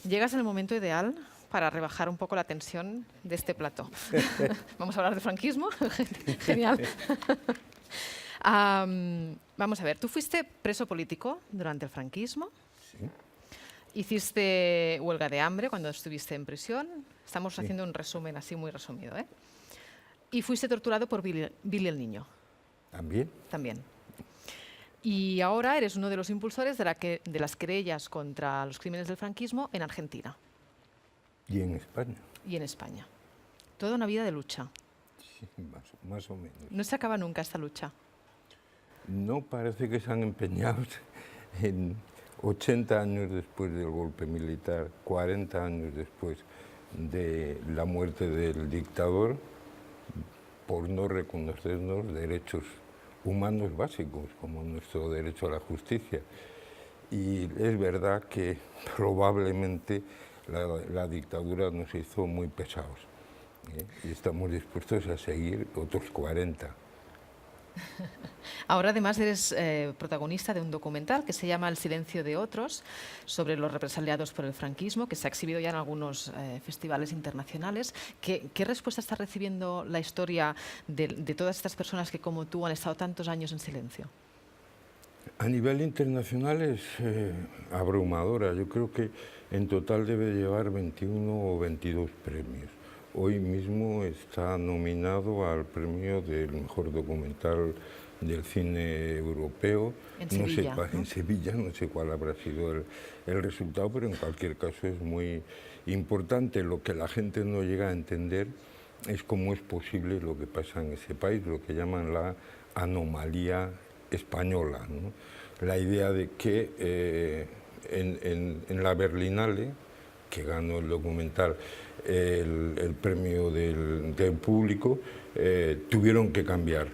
Llegas en el momento ideal para rebajar un poco la tensión de este plató. Vamos a hablar de franquismo. Genial. Vamos a ver, tú fuiste preso político durante el franquismo. Sí. Hiciste huelga de hambre cuando estuviste en prisión. Estamos Sí. haciendo un resumen así muy resumido, ¿eh? Y fuiste torturado por Billy el Niño. ¿También? También. Y ahora eres uno de los impulsores de las querellas contra los crímenes del franquismo en Argentina. ¿Y en España? Y en España. Toda una vida de lucha. Sí, más o menos. No se acaba nunca esta lucha. No parece que se han empeñado en 80 años después del golpe militar, 40 años después de la muerte del dictador, por no reconocernos derechos humanos básicos, como nuestro derecho a la justicia. Y es verdad que probablemente la dictadura nos hizo muy pesados, ¿eh? Y estamos dispuestos a seguir otros 40. Ahora además eres protagonista de un documental que se llama El silencio de otros, sobre los represaliados por el franquismo, que se ha exhibido ya en algunos festivales internacionales. ¿Qué respuesta está recibiendo la historia de todas estas personas que, como tú, han estado tantos años en silencio? A nivel internacional es abrumadora. Yo creo que en total debe llevar 21 o 22 premios. Hoy mismo está nominado al premio del mejor documental del cine europeo. En Sevilla, no sé, ¿no? En Sevilla, no sé cuál habrá sido el resultado, pero en cualquier caso es muy importante. Lo que la gente no llega a entender es cómo es posible lo que pasa en ese país, lo que llaman la anomalía española, ¿no? La idea de que en la Berlinale, que ganó el documental el premio del público, tuvieron que cambiar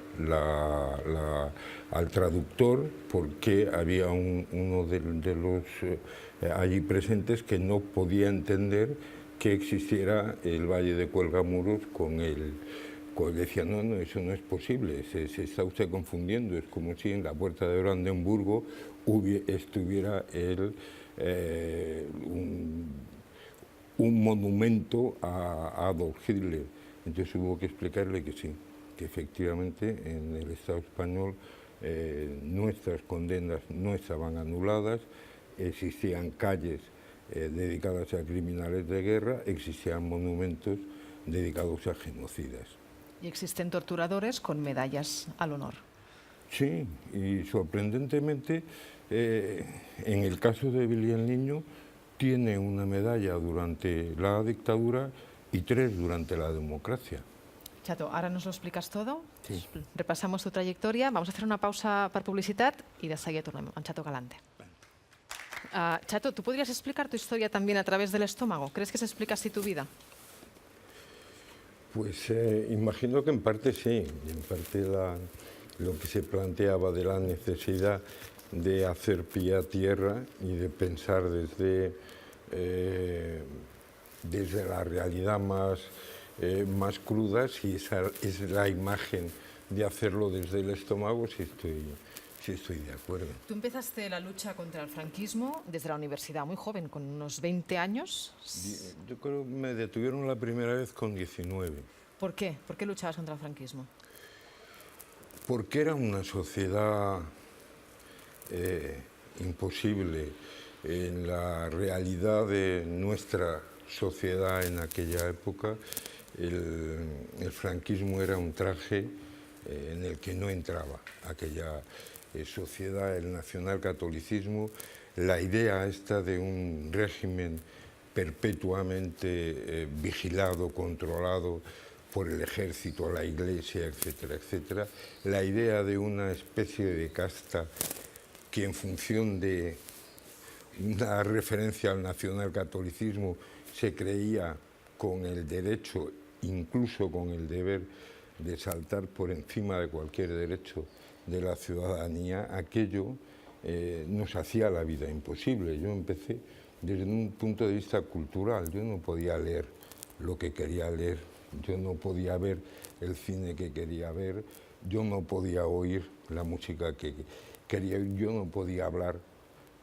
al traductor porque había uno de los allí presentes que no podía entender que existiera el Valle de Cuelgamuros con el... Decía, no, eso no es posible, se está usted confundiendo, es como si en la puerta de Brandenburgo estuviera un monumento a Adolf Hitler. Entonces hubo que explicarle que sí, que efectivamente en el Estado español nuestras condenas no estaban anuladas, existían calles dedicadas a criminales de guerra, existían monumentos dedicados a genocidas. Y existen torturadores con medallas al honor. Sí, y sorprendentemente, en el caso de Billy el Niño, tiene una medalla durante la dictadura y 3 durante la democracia. Chato, ara nos ho expliques todo. Sí. Repassamos tu trajectòria. Vamos a hacer una pausa per publicitat i de seguida tornem amb Chato Galante. Chato, ¿tú podrías explicar tu historia también a través del estómago? ¿Crees que se explica así tu vida? Pues imagino que en parte sí, y en parte lo que se planteaba de la necesidad de hacer pie a tierra y de pensar desde la realidad más cruda, si esa es la imagen de hacerlo desde el estómago, sí estoy de acuerdo. Tú empezaste la lucha contra el franquismo desde la universidad, muy joven, con unos 20 años. Yo creo que me detuvieron la primera vez con 19. ¿Por qué? ¿Por qué luchabas contra el franquismo? Porque era una sociedad imposible. En la realidad de nuestra sociedad en aquella época, el franquismo era un traje en el que no entraba aquella sociedad, el nacionalcatolicismo, la idea esta de un régimen perpetuamente vigilado, controlado por el ejército, la iglesia, etcétera, etcétera, la idea de una especie de casta que en función de una referencia al nacionalcatolicismo se creía con el derecho, incluso con el deber de saltar por encima de cualquier derecho de la ciudadanía, aquello nos hacía la vida imposible. Yo empecé desde un punto de vista cultural, yo no podía leer lo que quería leer, yo no podía ver el cine que quería ver, yo no podía oír la música que quería oír, yo no podía hablar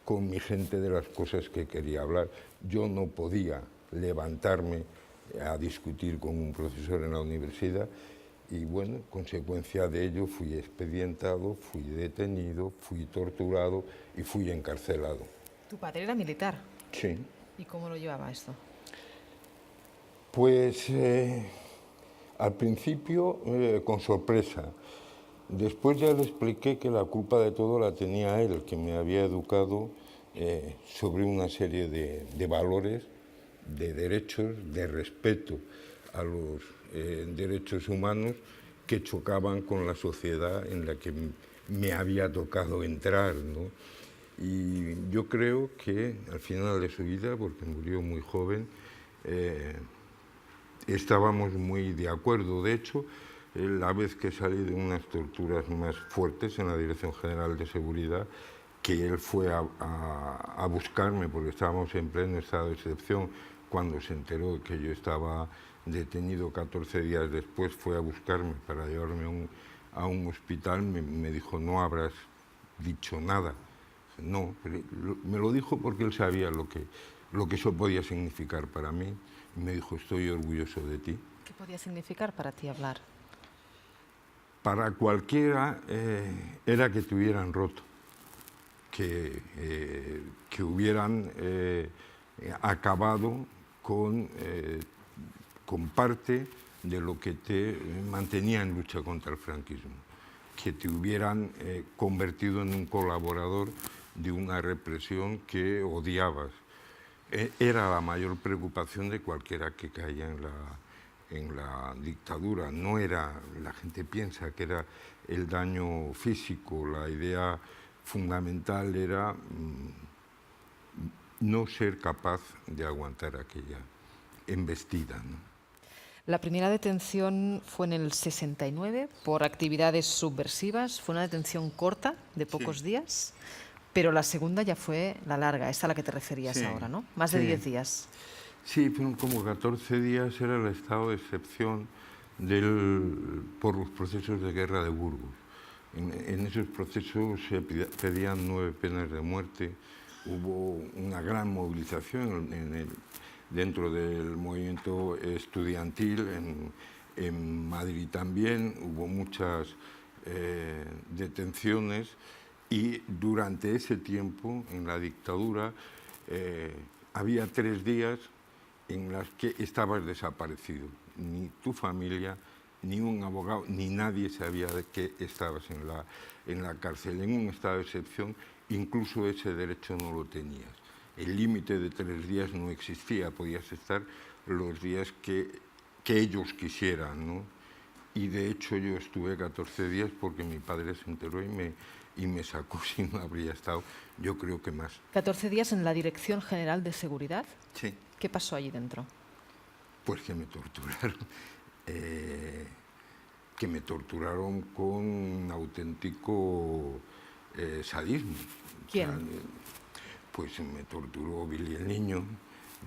con mi gente de las cosas que quería hablar. Yo no podía levantarme a discutir con un profesor en la universidad y, bueno, consecuencia de ello fui expedientado, fui detenido, fui torturado y fui encarcelado. ¿Tu padre era militar? Sí. ¿Y cómo lo llevaba esto? Pues al principio con sorpresa. Después ya le expliqué que la culpa de todo la tenía él, que me había educado sobre una serie de valores, de derechos, de respeto a los derechos humanos que chocaban con la sociedad en la que me había tocado entrar, ¿no? Y yo creo que al final de su vida, porque murió muy joven, estábamos muy de acuerdo. De hecho, la vez que salí de unas torturas más fuertes en la Dirección General de Seguridad, que él fue a buscarme, porque estábamos en pleno estado de excepción, cuando se enteró que yo estaba detenido 14 días después, fue a buscarme para llevarme a un hospital, me dijo, no habrás dicho nada. No, me lo dijo porque él sabía lo que eso podía significar para mí. Y me dijo, estoy orgulloso de ti. ¿Qué podía significar para ti hablar? Para cualquiera era que te hubieran roto, que hubieran acabado con parte de lo que te mantenía en lucha contra el franquismo, que te hubieran convertido en un colaborador de una represión que odiabas. Era la mayor preocupación de cualquiera que caía en la dictadura. No era, la gente piensa que era el daño físico, la idea fundamental era no ser capaz de aguantar aquella embestida, ¿no? La primera detención fue en el 69 por actividades subversivas. Fue una detención corta, de pocos días, pero la segunda ya fue la larga, esta a la que te referías ahora, ¿no? Más de 10 días. Sí, fueron como 14 días, era el estado de excepción por los procesos de guerra de Burgos. En esos procesos se pedían 9 penas de muerte, hubo una gran movilización dentro del movimiento estudiantil, en Madrid también, hubo muchas detenciones y durante ese tiempo, en la dictadura, había 3 días en los que estabas desaparecido. Ni tu familia, ni un abogado, ni nadie sabía de que estabas en la cárcel. En un estado de excepción, incluso ese derecho no lo tenías. El límite de 3 días no existía, podías estar los días que ellos quisieran, ¿no? Y de hecho yo estuve 14 días porque mi padre se enteró y me sacó, si no habría estado, yo creo que más. 14 días en la Dirección General de Seguridad. Sí. ¿Qué pasó allí dentro? Pues que me torturaron. Que me torturaron con un auténtico sadismo. ¿Quién? O sea, pues me torturó Billy el Niño,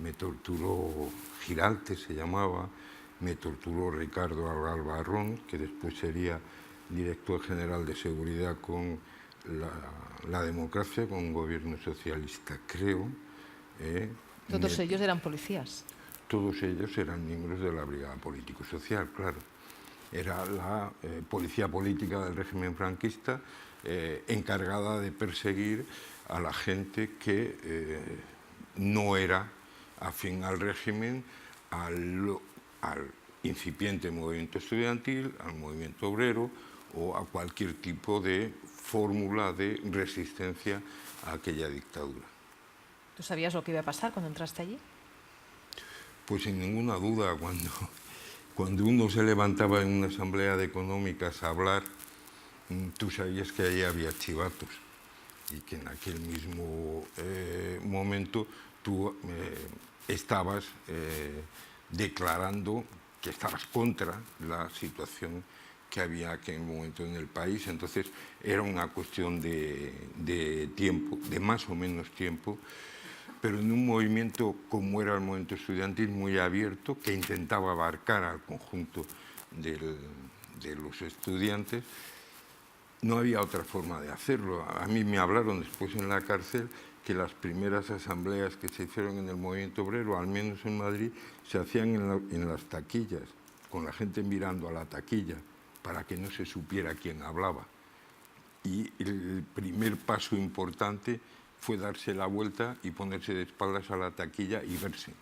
me torturó Giralte, se llamaba, me torturó Ricardo Albarrón, que después sería director general de seguridad con la democracia, con un gobierno socialista, creo. ¿Todos ellos eran policías? Todos ellos eran miembros de la Brigada Político-Social, claro. Era la policía política del régimen franquista encargada de perseguir a la gente que no era afín al régimen, al incipiente movimiento estudiantil, al movimiento obrero o a cualquier tipo de fórmula de resistencia a aquella dictadura. ¿Tú sabías lo que iba a pasar cuando entraste allí? Pues sin ninguna duda, cuando uno se levantaba en una asamblea de económicas a hablar, tú sabías que allí había chivatos y que en aquel mismo momento tú estabas declarando que estabas contra la situación que había aquel momento en el país. Entonces era una cuestión de tiempo, de más o menos tiempo, pero en un movimiento como era el movimiento estudiantil, muy abierto, que intentaba abarcar al conjunto de los estudiantes, no había otra forma de hacerlo. A mí me hablaron después en la cárcel que las primeras asambleas que se hicieron en el movimiento obrero, al menos en Madrid, se hacían en las taquillas, con la gente mirando a la taquilla, para que no se supiera quién hablaba. Y el primer paso importante fue darse la vuelta y ponerse de espaldas a la taquilla y verse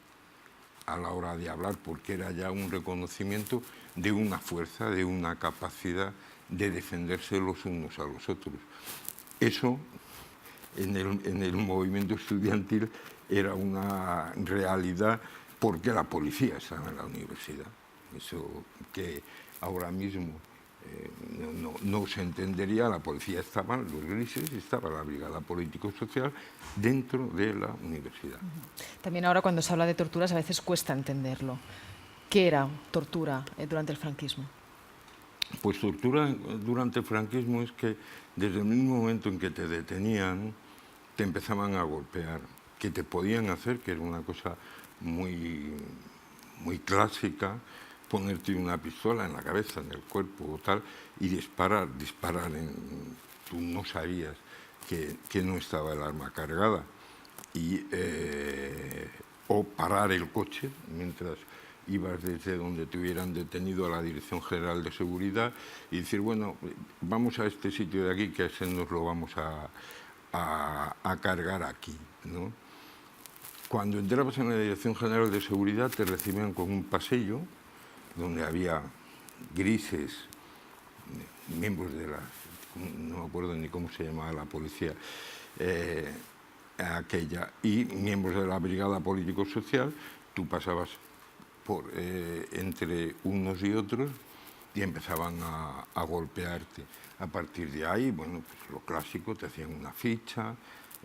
a la hora de hablar, porque era ya un reconocimiento de una fuerza, de una capacidad de defenderse los unos a los otros. Eso en el movimiento estudiantil era una realidad porque la policía estaba en la universidad. Eso que ahora mismo no se entendería, la policía estaban los grises, estaba la brigada político-social dentro de la universidad. También ahora cuando se habla de torturas a veces cuesta entenderlo. ¿Qué era tortura durante el franquismo? Pues tortura durante el franquismo es que desde el mismo momento en que te detenían, te empezaban a golpear, que te podían hacer, que era una cosa muy, muy clásica, ponerte una pistola en la cabeza, en el cuerpo o tal, y disparar. Tú no sabías que no estaba el arma cargada. O parar el coche mientras ibas desde donde te hubieran detenido a la Dirección General de Seguridad y decir, bueno, vamos a este sitio de aquí, que ese nos lo vamos a cargar aquí, ¿no? Cuando entrabas en la Dirección General de Seguridad te recibían con un pasillo donde había grises, miembros de la... no me acuerdo ni cómo se llamaba la policía aquella, y miembros de la Brigada Político-Social. Tú pasabas entre unos y otros y empezaban a golpearte. A partir de ahí, bueno, pues lo clásico, te hacían una ficha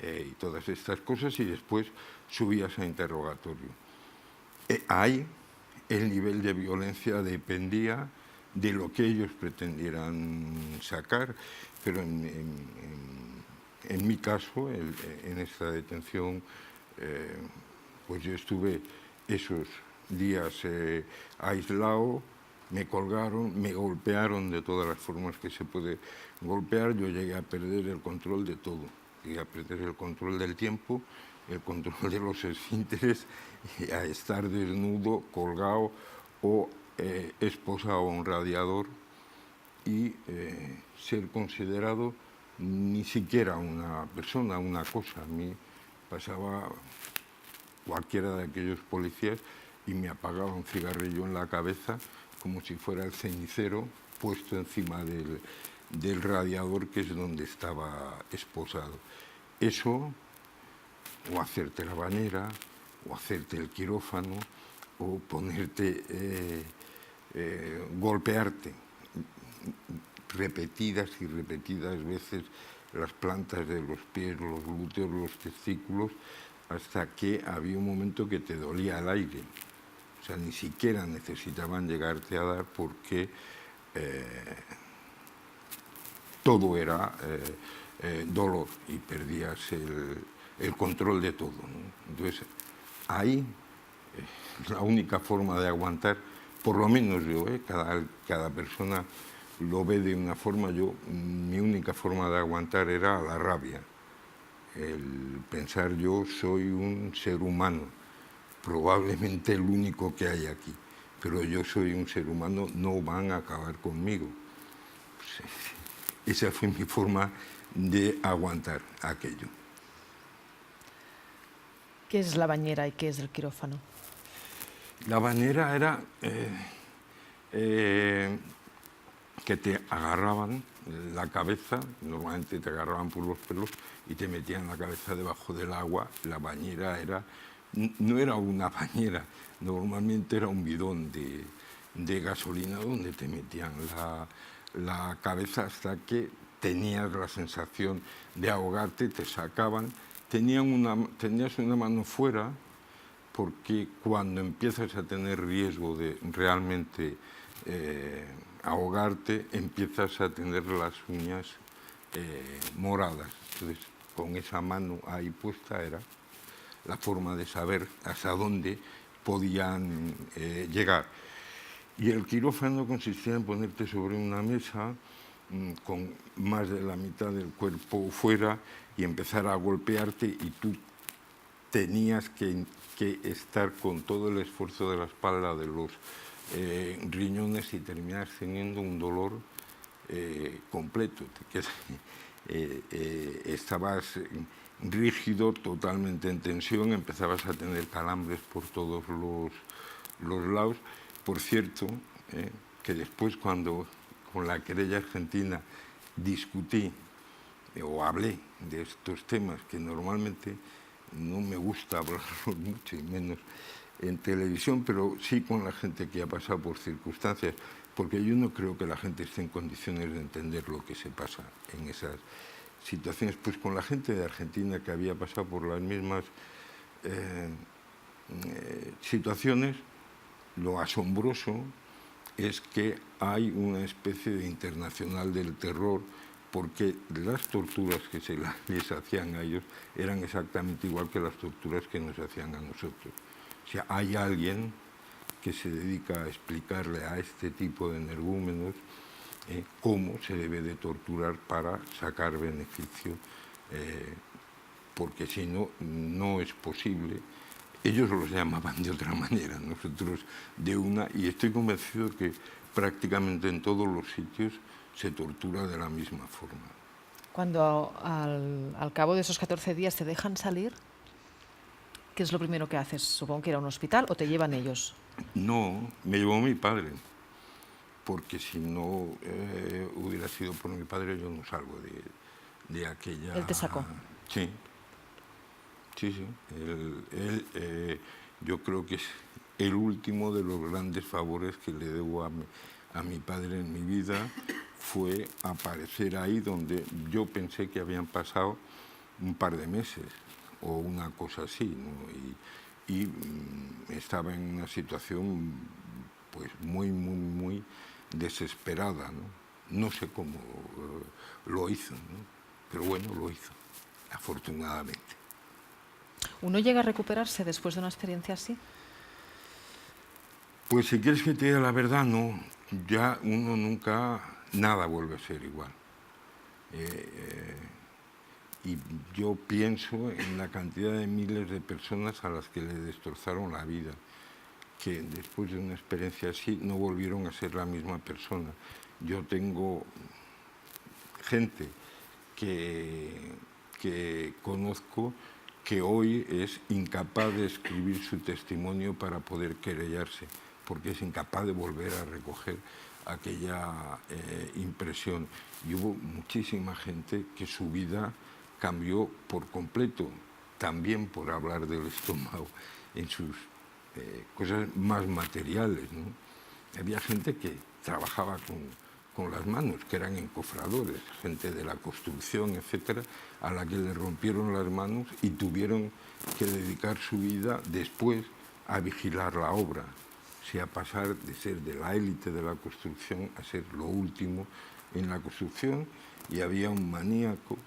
y todas estas cosas y después subías a interrogatorio. Ahí el nivel de violencia dependía de lo que ellos pretendieran sacar, pero en mi caso, en esta detención, pues yo estuve esos días aislado, me colgaron, me golpearon de todas las formas que se puede golpear, yo llegué a perder el control de todo, llegué a perder el control del tiempo, el control de los esfínteres, a estar desnudo, colgado o esposado a un radiador y ser considerado ni siquiera una persona, una cosa. A mí pasaba cualquiera de aquellos policías y me apagaba un cigarrillo en la cabeza como si fuera el cenicero puesto encima del radiador, que es donde estaba esposado. Eso, o hacerte la bañera, o hacerte el quirófano, o ponerte, golpearte repetidas y repetidas veces las plantas de los pies, los glúteos, los testículos, hasta que había un momento que te dolía el aire. O sea, ni siquiera necesitaban llegarte a dar porque todo era dolor y perdías el control de todo, ¿no? Entonces, ahí la única forma de aguantar, por lo menos yo, cada persona lo ve de una forma, mi única forma de aguantar era la rabia. El pensar yo soy un ser humano, probablemente el único que hay aquí, pero yo soy un ser humano, no van a acabar conmigo. Pues, esa fue mi forma de aguantar aquello. ¿Qué es la bañera y qué es el quirófano? La bañera era que te agarraban la cabeza, normalmente te agarraban por los pelos y te metían la cabeza debajo del agua. La bañera no era una bañera, normalmente era un bidón de gasolina donde te metían la cabeza hasta que tenías la sensación de ahogarte, te sacaban, tenías una mano fuera, porque cuando empiezas a tener riesgo de realmente ahogarte, empiezas a tener las uñas moradas. Entonces, con esa mano ahí puesta era la forma de saber hasta dónde podían llegar. Y el quirófano consistía en ponerte sobre una mesa con más de la mitad del cuerpo fuera y empezar a golpearte, y tú tenías que estar con todo el esfuerzo de la espalda, de los riñones, y terminas teniendo un dolor completo. Estabas rígido, totalmente en tensión, empezabas a tener calambres por todos los lados. Por cierto, que después, cuando con la querella argentina discutí o hablé de estos temas, que normalmente no me gusta hablarlos mucho, y menos en televisión, pero sí con la gente que ha pasado por circunstancias, porque yo no creo que la gente esté en condiciones de entender lo que se pasa en esas situaciones. Pues con la gente de Argentina, que había pasado por las mismas situaciones, lo asombroso es que hay una especie de internacional del terror, porque las torturas que les hacían a ellos eran exactamente igual que las torturas que nos hacían a nosotros. O sea, hay alguien que se dedica a explicarle a este tipo de energúmenos cómo se debe de torturar para sacar beneficio, porque si no, no es posible. Ellos los llamaban de otra manera, nosotros de una, y estoy convencido que prácticamente en todos los sitios se tortura de la misma forma. Cuando al cabo de esos 14 días te dejan salir, ¿qué es lo primero que haces? Supongo que ir a un hospital, ¿o te llevan ellos? No, me llevó mi padre, porque si no hubiera sido por mi padre, yo no salgo de aquella... Él te sacó. Sí, sí, sí. Yo creo que es el último de los grandes favores que le debo a mi padre en mi vida, fue aparecer ahí donde yo pensé que habían pasado un par de meses o una cosa así, ¿no? Y estaba en una situación pues muy desesperada, ¿no? No sé cómo lo hizo, ¿no? Pero bueno, lo hizo, afortunadamente. ¿Uno llega a recuperarse después de una experiencia así? Pues si quieres que te diga la verdad, no. Ya uno nunca, nada vuelve a ser igual. Y yo pienso en la cantidad de miles de personas a las que le destrozaron la vida, que después de una experiencia así no volvieron a ser la misma persona. Yo tengo gente que conozco que hoy es incapaz de escribir su testimonio para poder querellarse, porque es incapaz de volver a recoger aquella impresión. Y hubo muchísima gente que su vida cambió por completo, también por hablar del estómago en sus cosas más materiales, ¿no? Había gente que trabajaba con las manos, que eran encofradores, gente de la construcción, etcétera, a la que le rompieron las manos y tuvieron que dedicar su vida después a vigilar la obra, o sea, pasar de ser de la élite de la construcción a ser lo último en la construcción. Y había un maníaco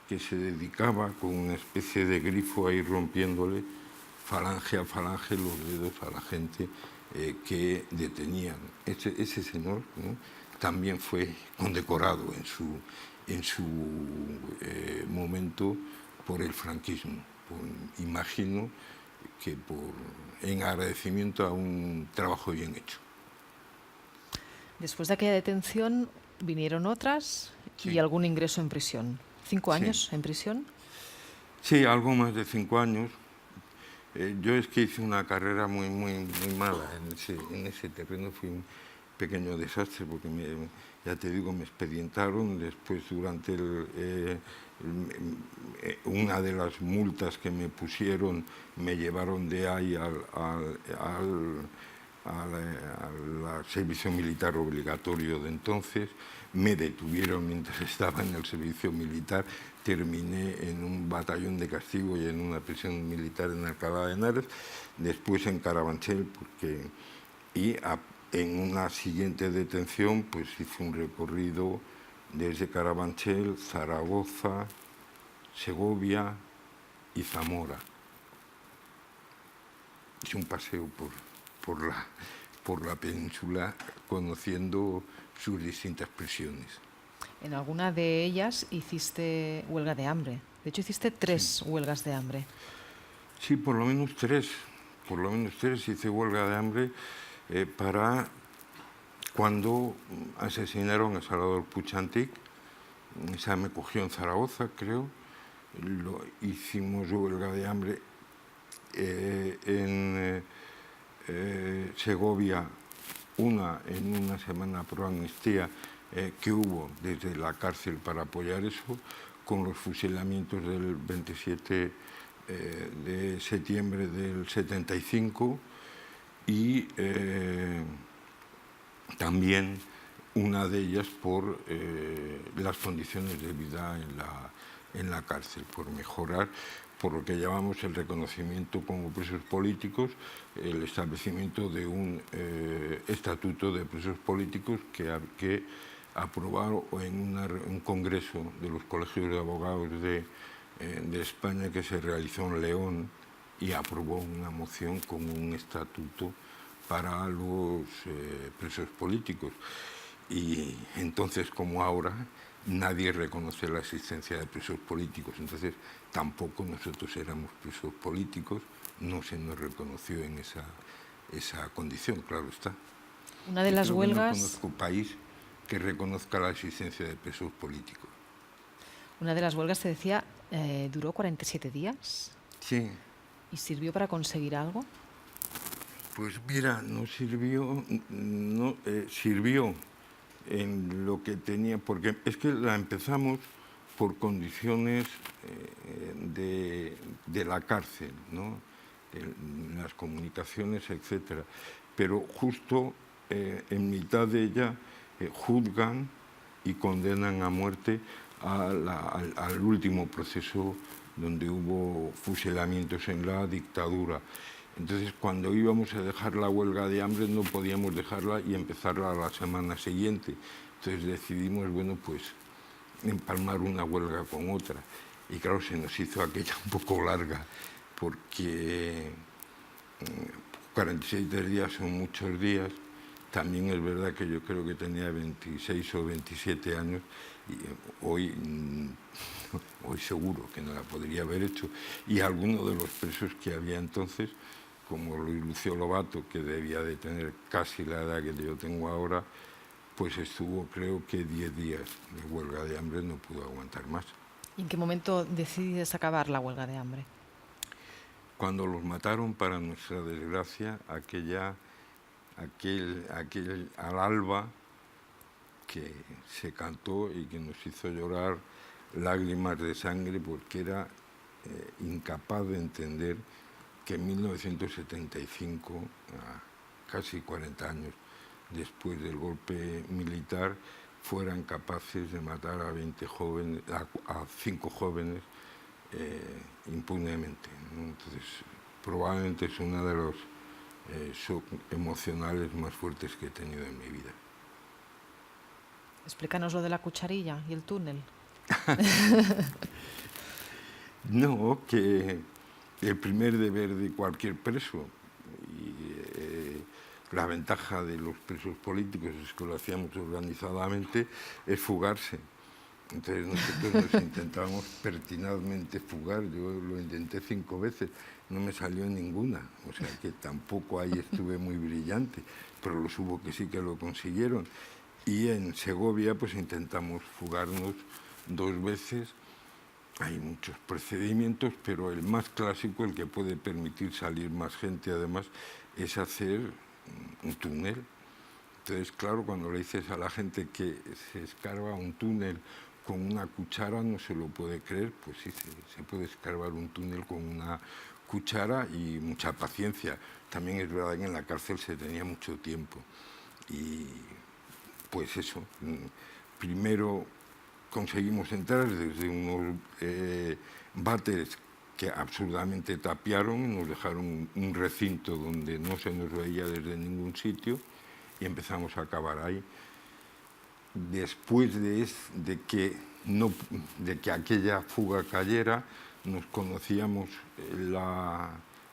que se dedicaba con una especie de grifo a ir rompiéndole falange a falange los dedos a la gente que detenían. Ese señor, ¿no?, también fue condecorado en su momento por el franquismo, imagino que en agradecimiento a un trabajo bien hecho. Después de aquella detención vinieron otras, Sí. Y algún ingreso en prisión. 5 años Sí. en prisión. Sí, algo más de 5 años. Yo es que hice una carrera muy mala en ese terreno. Fui un pequeño desastre, porque ya te digo, me expedientaron. Después, durante una de las multas que me pusieron, me llevaron de ahí al servicio militar obligatorio de entonces. Me detuvieron mientras estaba en el servicio militar. Terminé en un batallón de castigo y en una prisión militar en Alcalá de Henares, después en Carabanchel, en una siguiente detención pues hice un recorrido desde Carabanchel, Zaragoza, Segovia y Zamora. Hice un paseo por la península, conociendo sus distintas prisiones. En alguna de ellas hiciste huelga de hambre. De hecho, hiciste 3 huelgas de hambre. Sí, por lo menos tres hice huelga de hambre para cuando asesinaron a Salvador Puig Antich. Esa me cogió en Zaragoza, creo. Hicimos huelga de hambre en Segovia, en una semana pro amnistía que hubo desde la cárcel para apoyar eso, con los fusilamientos del 27 de septiembre del 75 y también una de ellas por las condiciones de vida en la cárcel, por mejorar, por lo que llamamos el reconocimiento como presos políticos, el establecimiento de un estatuto de presos políticos que aprobaron en un congreso de los colegios de abogados de España que se realizó en León y aprobó una moción con un estatuto para los presos políticos. Y entonces, como ahora, nadie reconoce la existencia de presos políticos. Entonces, tampoco nosotros éramos presos políticos, no se nos reconoció en esa condición, claro está. Una de las huelgas... No conozco país que reconozca la existencia de presos políticos. Una de las huelgas, te decía, duró 47 días. Sí. ¿Y sirvió para conseguir algo? Pues mira, no sirvió, sirvió en lo que tenía, porque es que la empezamos por condiciones de la cárcel, ¿no? Las comunicaciones, etcétera. Pero justo en mitad de ella juzgan y condenan a muerte al último proceso donde hubo fusilamientos en la dictadura. Entonces, cuando íbamos a dejar la huelga de hambre, no podíamos dejarla y empezarla a la semana siguiente. Entonces decidimos, bueno, pues empalmar una huelga con otra. Y claro, se nos hizo aquella un poco larga, porque 47 días son muchos días. También es verdad que yo creo que tenía 26 o 27 años y hoy seguro que no la podría haber hecho. Y algunos de los presos que había entonces, como Luis Lucio Lobato, que debía de tener casi la edad que yo tengo ahora, pues estuvo creo que 10 días de huelga de hambre, no pudo aguantar más. ¿Y en qué momento decides acabar la huelga de hambre? Cuando los mataron, para nuestra desgracia, al alba, que se cantó y que nos hizo llorar lágrimas de sangre, porque era incapaz de entender que en 1975, casi 40 años después del golpe militar, fueran capaces de matar a 5 jóvenes impunemente, ¿no? Entonces, probablemente es uno de los shock emocionales más fuertes que he tenido en mi vida. Explícanos lo de la cucharilla y el túnel. No, que el primer deber de cualquier preso, y la ventaja de los presos políticos es que lo hacíamos organizadamente, es fugarse. Entonces nosotros nos intentábamos pertinazmente fugar. Yo lo intenté 5 veces, no me salió ninguna, o sea que tampoco ahí estuve muy brillante, pero los hubo que sí que lo consiguieron. Y en Segovia pues intentamos fugarnos 2 veces. Hay muchos procedimientos, pero el más clásico, el que puede permitir salir más gente además, es hacer un túnel. Entonces, claro, cuando le dices a la gente que se escarba un túnel con una cuchara, no se lo puede creer. Pues sí, se puede escarbar un túnel con una cuchara y mucha paciencia. También es verdad que en la cárcel se tenía mucho tiempo. Y pues eso, primero conseguimos entrar desde unos váteres que absurdamente tapiaron y nos dejaron un recinto donde no se nos veía desde ningún sitio y empezamos a cavar ahí. Después de que aquella fuga cayera, nos conocíamos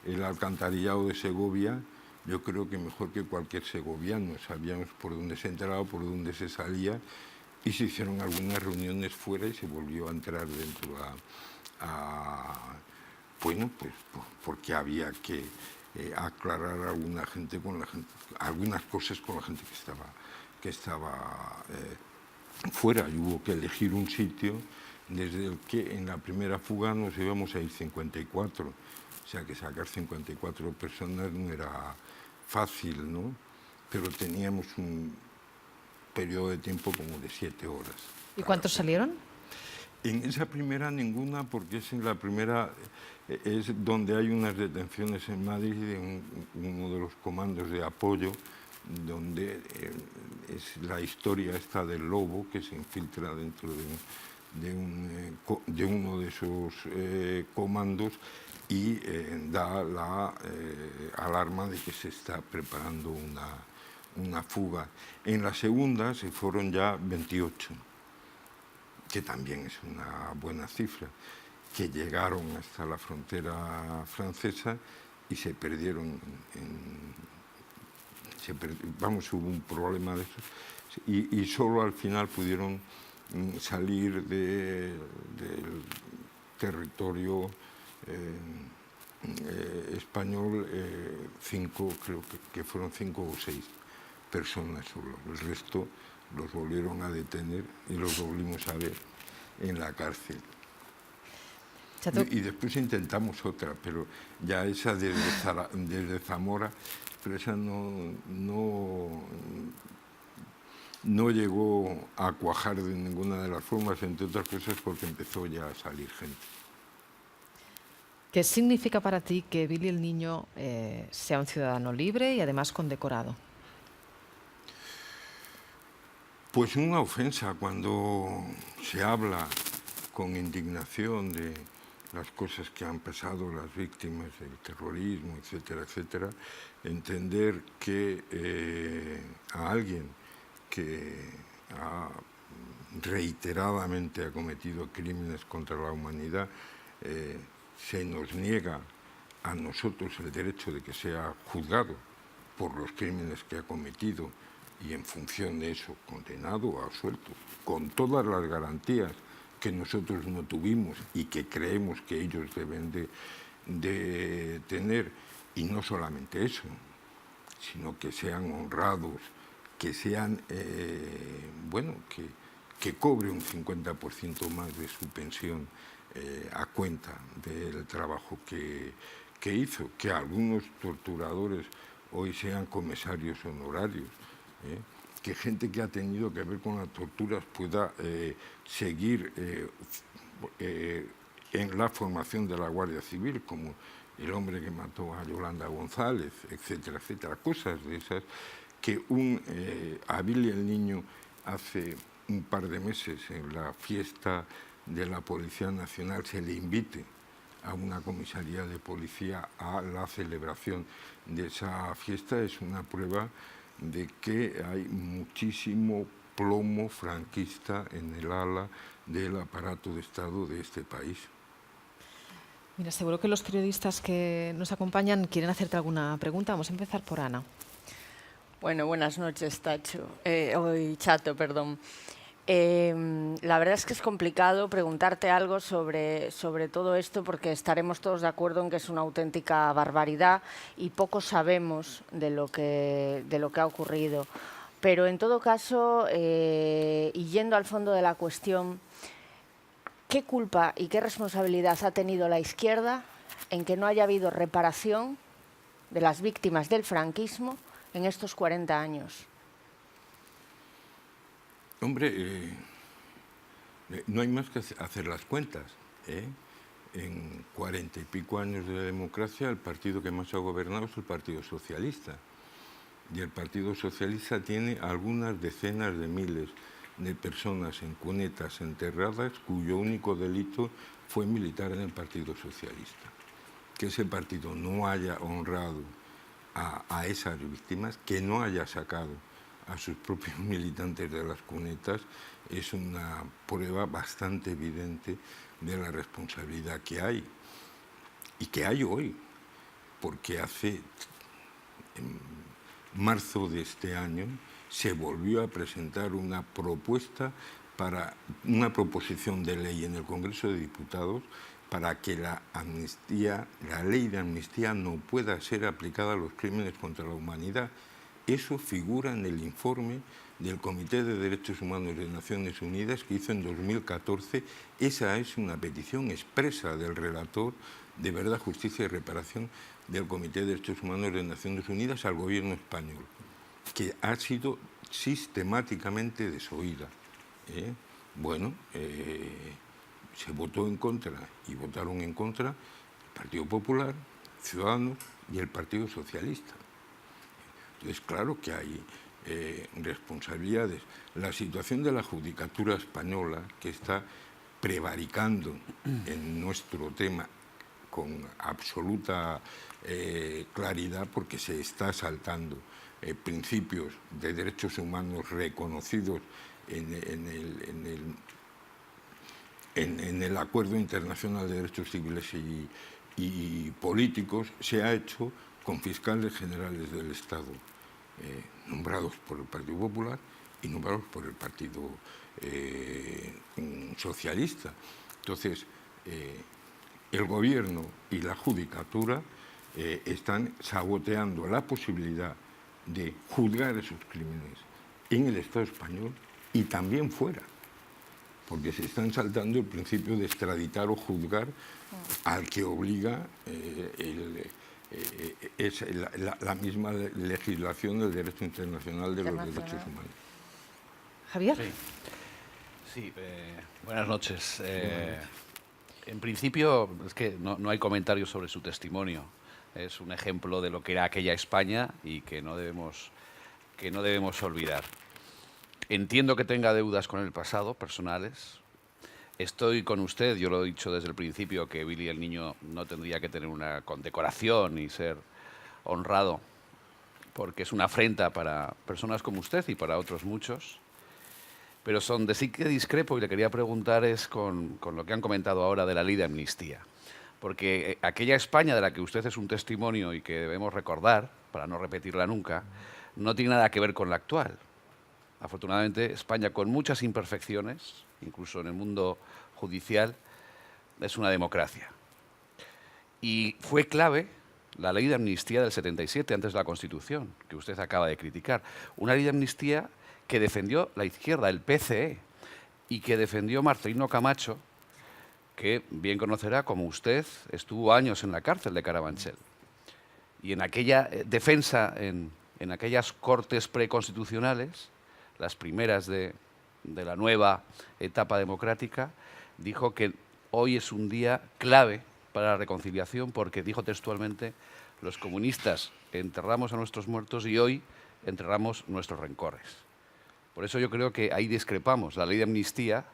el alcantarillado de Segovia, yo creo que mejor que cualquier segoviano, sabíamos por dónde se entraba, por dónde se salía, y se hicieron algunas reuniones fuera y se volvió a entrar dentro bueno, pues porque había que aclarar a algunas cosas con la gente que estaba fuera, y hubo que elegir un sitio desde el que en la primera fuga nos íbamos a ir 54, o sea que sacar 54 personas no era fácil, ¿no? Pero teníamos un periodo de tiempo como de 7 horas. ¿Y cuántos salieron? En esa primera ninguna, porque es en la primera, es donde hay unas detenciones en Madrid de uno de los comandos de apoyo, donde es la historia esta del lobo que se infiltra dentro de uno de esos comandos y da la alarma de que se está preparando una fuga. En la segunda se fueron ya 28, que también es una buena cifra, que llegaron hasta la frontera francesa y se perdieron hubo un problema de eso, y solo al final pudieron salir del territorio español 5, creo que fueron 5 o 6 personas solo. El resto los volvieron a detener y los volvimos a ver en la cárcel. Y después intentamos otra, pero ya esa desde Zamora, pero esa no llegó a cuajar de ninguna de las formas, entre otras cosas porque empezó ya a salir gente. ¿Qué significa para ti que Billy el Niño sea un ciudadano libre y además condecorado? Pues una ofensa cuando se habla con indignación de las cosas que han pasado las víctimas del terrorismo, etcétera, etcétera, entender que a alguien que reiteradamente ha cometido crímenes contra la humanidad se nos niega a nosotros el derecho de que sea juzgado por los crímenes que ha cometido y en función de eso condenado o absuelto, con todas las garantías que nosotros no tuvimos y que creemos que ellos deben de tener, y no solamente eso, sino que sean honrados, que sean, bueno, que cobre un 50% más de su pensión a cuenta del trabajo que hizo, que algunos torturadores hoy sean comisarios honorarios, que gente que ha tenido que ver con las torturas pueda seguir en la formación de la Guardia Civil, como el hombre que mató a Yolanda González, etcétera, etcétera. Cosas de esas que a Billy el Niño hace un par de meses en la fiesta de la Policía Nacional se le invite a una comisaría de policía a la celebración de esa fiesta, es una prueba de que hay muchísimo plomo franquista en el ala del aparato de Estado de este país. Mira, seguro que los periodistas que nos acompañan quieren hacerte alguna pregunta. Vamos a empezar por Ana. Bueno, buenas noches, Chato, perdón. La verdad es que es complicado preguntarte algo sobre todo esto porque estaremos todos de acuerdo en que es una auténtica barbaridad y poco sabemos de lo que ha ocurrido. Pero en todo caso, y yendo al fondo de la cuestión, ¿qué culpa y qué responsabilidad ha tenido la izquierda en que no haya habido reparación de las víctimas del franquismo en estos 40 años? Hombre, no hay más que hacer las cuentas. En 40 y pico años de democracia, el partido que más ha gobernado es el Partido Socialista. Y el Partido Socialista tiene algunas decenas de miles de personas en cunetas enterradas cuyo único delito fue militar en el Partido Socialista. Que ese partido no haya honrado a esas víctimas, que no haya sacado a sus propios militantes de las cunetas, es una prueba bastante evidente de la responsabilidad que hay y que hay hoy, porque en marzo de este año se volvió a presentar una propuesta para una proposición de ley en el Congreso de Diputados para que la ley de amnistía no pueda ser aplicada a los crímenes contra la humanidad. Eso figura en el informe del Comité de Derechos Humanos de Naciones Unidas que hizo en 2014. Esa es una petición expresa del relator de Verdad, Justicia y Reparación del Comité de Derechos Humanos de Naciones Unidas al gobierno español, que ha sido sistemáticamente desoída. Bueno, se votó en contra y votaron en contra el Partido Popular, Ciudadanos y el Partido Socialista. Entonces, claro que hay responsabilidades. La situación de la judicatura española, que está prevaricando en nuestro tema con absoluta claridad, porque se está saltando principios de derechos humanos reconocidos en el Acuerdo Internacional de Derechos Civiles y Políticos, se ha hecho con fiscales generales del Estado, nombrados por el Partido Popular y nombrados por el Partido Socialista. Entonces, el Gobierno y la Judicatura están saboteando la posibilidad de juzgar esos crímenes en el Estado español y también fuera, porque se están saltando el principio de extraditar o juzgar al que obliga la misma legislación del derecho internacional de los derechos humanos. Javier. Sí, buenas noches. En principio, es que no hay comentarios sobre su testimonio. Es un ejemplo de lo que era aquella España y que no debemos olvidar. Entiendo que tenga deudas con el pasado, personales. Estoy con usted, yo lo he dicho desde el principio, que Billy el Niño no tendría que tener una condecoración y ser honrado, porque es una afrenta para personas como usted y para otros muchos. Pero donde sí que discrepo y le quería preguntar es con lo que han comentado ahora de la ley de amnistía. Porque aquella España de la que usted es un testimonio y que debemos recordar, para no repetirla nunca, no tiene nada que ver con la actual. Afortunadamente, España, con muchas imperfecciones, incluso en el mundo judicial, es una democracia. Y fue clave la ley de amnistía del 77, antes de la Constitución, que usted acaba de criticar. Una ley de amnistía que defendió la izquierda, el PCE, y que defendió Marcelino Camacho, que bien conocerá, como usted, estuvo años en la cárcel de Carabanchel. Y en aquella defensa, en aquellas cortes preconstitucionales, las primeras de la nueva etapa democrática, dijo que hoy es un día clave para la reconciliación porque, dijo textualmente, los comunistas enterramos a nuestros muertos y hoy enterramos nuestros rencores. Por eso yo creo que ahí discrepamos. La ley de amnistía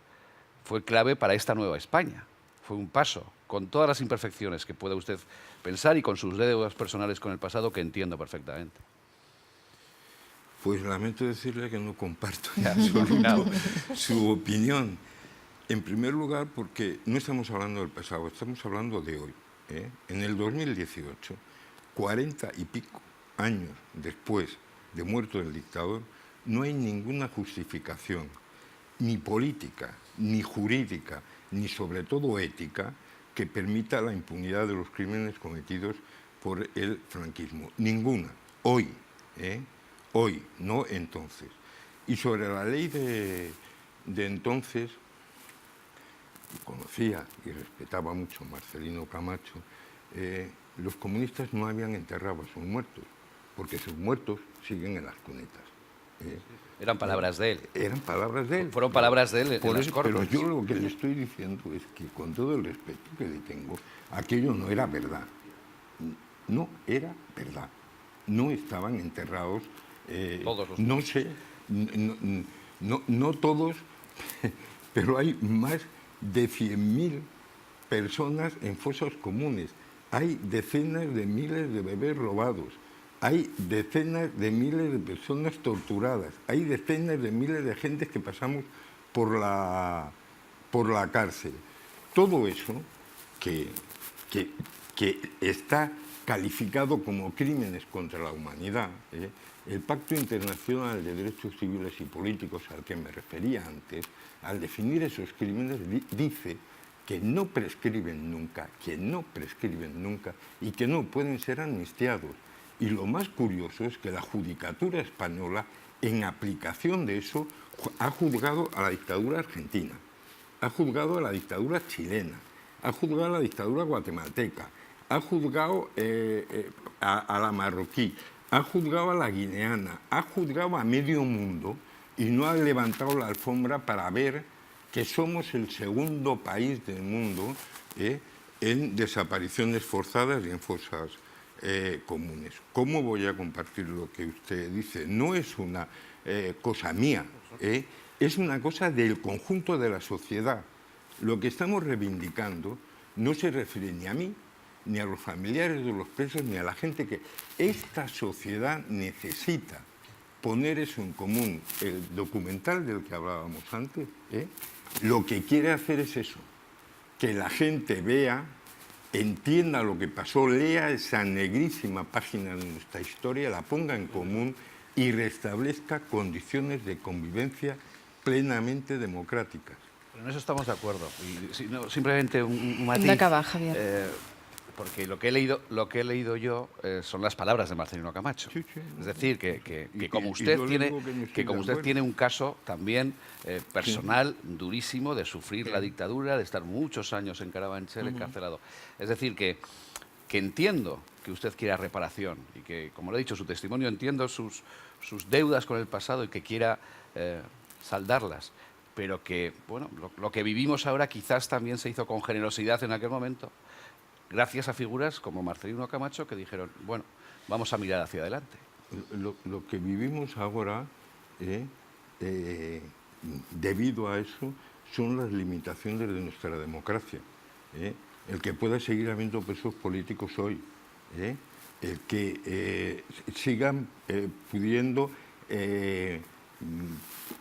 fue clave para esta nueva España. Fue un paso, con todas las imperfecciones que pueda usted pensar y con sus deudas personales con el pasado, que entiendo perfectamente. Pues lamento decirle que no comparto en absoluto su opinión. En primer lugar, porque no estamos hablando del pasado, estamos hablando de hoy. En el 2018, 40 y pico años después de muerto el dictador, no hay ninguna justificación, ni política, ni jurídica, ni sobre todo ética, que permita la impunidad de los crímenes cometidos por el franquismo. Ninguna. Hoy. Hoy, no entonces. Y sobre la ley de entonces, conocía y respetaba mucho a Marcelino Camacho, los comunistas no habían enterrado a sus muertos, porque sus muertos siguen en las cunetas. Eran palabras de él. Eran palabras de él. Fueron palabras de él en las cortes. Pero yo lo que le estoy diciendo es que, con todo el respeto que le tengo, aquello no era verdad. No era verdad. No estaban enterrados. Todos los no sé, no todos, pero hay más de 100.000 personas en fosas comunes. Hay decenas de miles de bebés robados. Hay decenas de miles de personas torturadas. Hay decenas de miles de gente que pasamos por la cárcel. Todo eso que está calificado como crímenes contra la humanidad, el Pacto Internacional de Derechos Civiles y Políticos al que me refería antes, al definir esos crímenes, dice que no prescriben nunca, y que no pueden ser amnistiados. Y lo más curioso es que la judicatura española, en aplicación de eso, ha juzgado a la dictadura argentina, ha juzgado a la dictadura chilena, ha juzgado a la dictadura guatemalteca, ha juzgado a la marroquí, ha juzgado a la guineana, ha juzgado a medio mundo y no ha levantado la alfombra para ver que somos el segundo país del mundo en desapariciones forzadas y en fosas comunes. ¿Cómo voy a compartir lo que usted dice? No es una cosa mía, es una cosa del conjunto de la sociedad. Lo que estamos reivindicando no se refiere ni a mí, ni a los familiares de los presos, ni a la gente que... Esta sociedad necesita poner eso en común. El documental del que hablábamos antes, lo que quiere hacer es eso, que la gente vea, entienda lo que pasó, lea esa negrísima página de nuestra historia, la ponga en común y restablezca condiciones de convivencia plenamente democráticas. En eso estamos de acuerdo. Y, simplemente un matiz. Acaba, Javier. Porque lo que he leído yo son las palabras de Marcelino Camacho. Sí, sí. Es decir, que como usted tiene un caso también personal durísimo de sufrir la dictadura, de estar muchos años en Carabanchel encarcelado. Es decir, que entiendo que usted quiera reparación y que, como lo he dicho, su testimonio, entiendo sus deudas con el pasado y que quiera saldarlas. Pero que, bueno, lo que vivimos ahora quizás también se hizo con generosidad en aquel momento, gracias a figuras como Marcelino Camacho que dijeron, bueno, vamos a mirar hacia adelante. Lo que vivimos ahora, debido a eso, son las limitaciones de nuestra democracia. El que pueda seguir habiendo presos políticos hoy, el que sigan pudiendo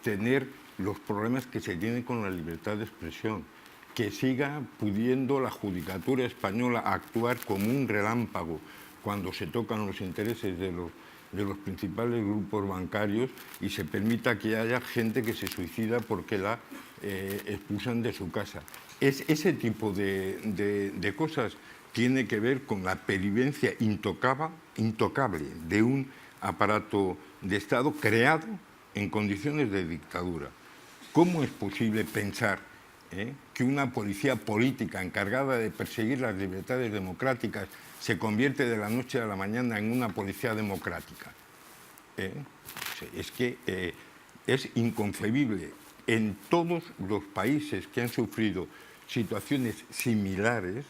tener los problemas que se tienen con la libertad de expresión, que siga pudiendo la judicatura española actuar como un relámpago cuando se tocan los intereses de los principales grupos bancarios y se permita que haya gente que se suicida porque la expulsan de su casa. Ese tipo de cosas tiene que ver con la pervivencia intocable de un aparato de Estado creado en condiciones de dictadura. ¿Cómo es posible pensar que una policía política encargada de perseguir las libertades democráticas se convierte de la noche a la mañana en una policía democrática? Es que es inconcebible. En todos los países que han sufrido situaciones similares,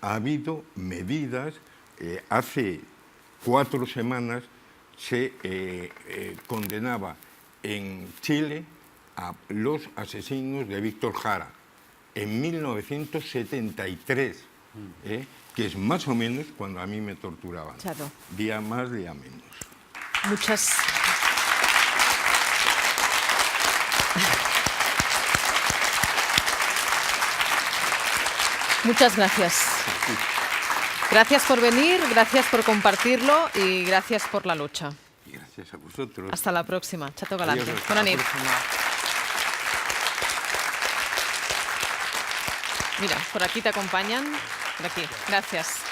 ha habido medidas. Hace 4 semanas se condenaba en Chile a los asesinos de Víctor Jara, en 1973, que es más o menos cuando a mí me torturaban. Chato. Día más, día menos. Muchas gracias. Gracias por venir, gracias por compartirlo y gracias por la lucha. Y gracias a vosotros. Hasta la próxima. Chato Galante. Adiós, hasta Bona la nit. próxima. Mira, por aquí te acompañan. Por aquí. Gracias.